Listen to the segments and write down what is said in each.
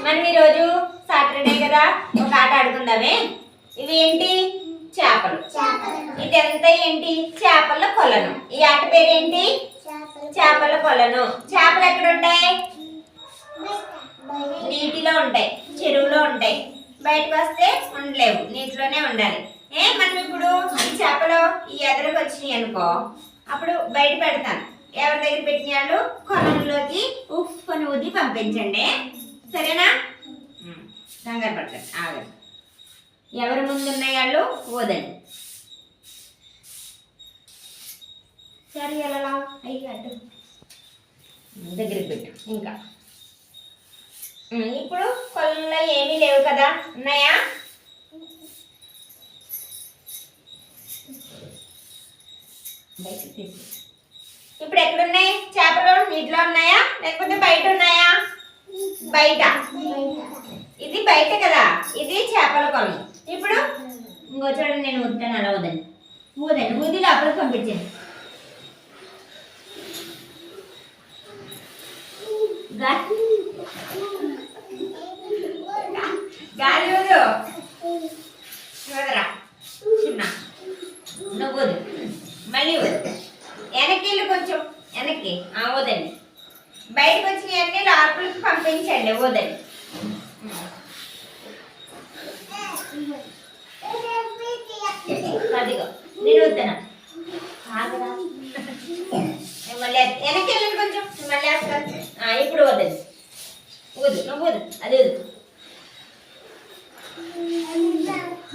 మనం ఈరోజు సాటర్డే కదా ఒక ఆట ఆడుకుందామే. ఇవి ఏంటి? చేపలు. ఇదంతా ఏంటి? చేపల కొలను. ఈ ఆట పేరు ఏంటి? చేపల కొలను. చేపలు ఎక్కడ ఉంటాయి? నీటిలో ఉంటాయి, చెరువులో ఉంటాయి. బయటకు వస్తే ఉండలేవు, నీటిలోనే ఉండాలి. మనం ఇప్పుడు ఈ చేపలు ఈ ఎదరకు వచ్చినాయి అనుకో, అప్పుడు బయట పెడతాను. ఎవరి దగ్గర పెట్టిన వాళ్ళు కొలంలోకి ఉప్పు అని ఊది పంపించండి, సరేనా? కంగారు పడతారు, ఆగండి. ఎవరి ముందు ఉన్నాయి వాళ్ళు ఊదండి. సరే ఎలా అయ్యి అడ్డు దగ్గరికి పెట్టు. ఇంకా ఇప్పుడు కొలంలో ఏమీ లేవు కదా, ఉన్నాయా? ఇప్పుడు ఎక్కడున్నాయి చేపలు? నీటిలో ఉన్నాయా లేకపోతే బయట ఉన్నాయా? బయట. ఇది బయట కదా, ఇది చేపల కొలం. ఇప్పుడు ఇంకో చూడండి, నేను ఊదుతాను, అలా ఊదండి. ఊదండి, ఊది లోపలికి పంపించండి. గాలి ఊదు, ఊదరా చిన్న. నువ్వు ఊదు, మళ్ళీ ఊదు. వెనక్కి వెళ్ళి కొంచెం వెనక్కి, ఊదండి. బయటకు వచ్చినవన్నీ లోపలికి పంపించండి, ఊదండి. అదిగో నేను ఊదుతాను, మళ్ళీ వెనక్కి వెళ్ళండి కొంచెం, మళ్ళీ వేస్తాను. ఇప్పుడు ఊదండి, ఊదు, నువ్వు ఊదు, అది ఊదు.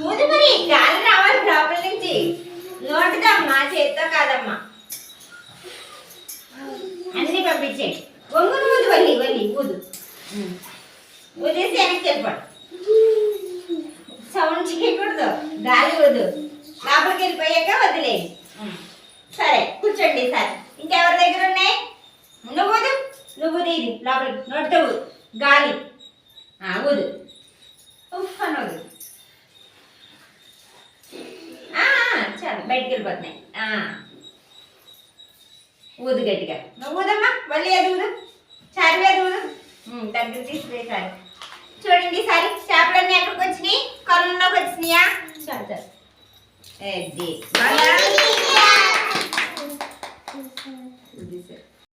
ఊదు, మరి గాలి రావాలి లోపల నుంచి. నోటితో అమ్మా, చేత్తో కాదమ్మా. అన్ని పంపించేయండి. ఒంగును ఊదు, వల్లి వల్లి ఊదు. ఊదేసి వెనక్కి వెళ్ళిపోడు, సౌండ్ చేయకూడదు. గాలి ఊదు, లోపలికి వెళ్ళిపోయాక వదిలేయండి. సరే కూర్చోండి. సరే ఇంకెవరి దగ్గర ఉన్నాయి? నువ్వు ఊదు, నువ్వు ఊది, ఇది లోపలికి నోటితో ఊదు. గాలి ఊదు, ఉఫ్ అని ఊదు. చాలు, బయటికి వెళ్ళిపోతున్నాయి. ఊదు గట్టిగా, నువ్వు ఊదమ్మా. మళ్ళీ అది ఊదు, చారి అది ఊదు. దగ్గర తీసుకుపోయి సారి చూడండి. ఈసారి చేపలన్నీ ఎక్కడికి వచ్చినాయి? కొలంలోకి వచ్చినాయా? చాలు చాలు. ఇది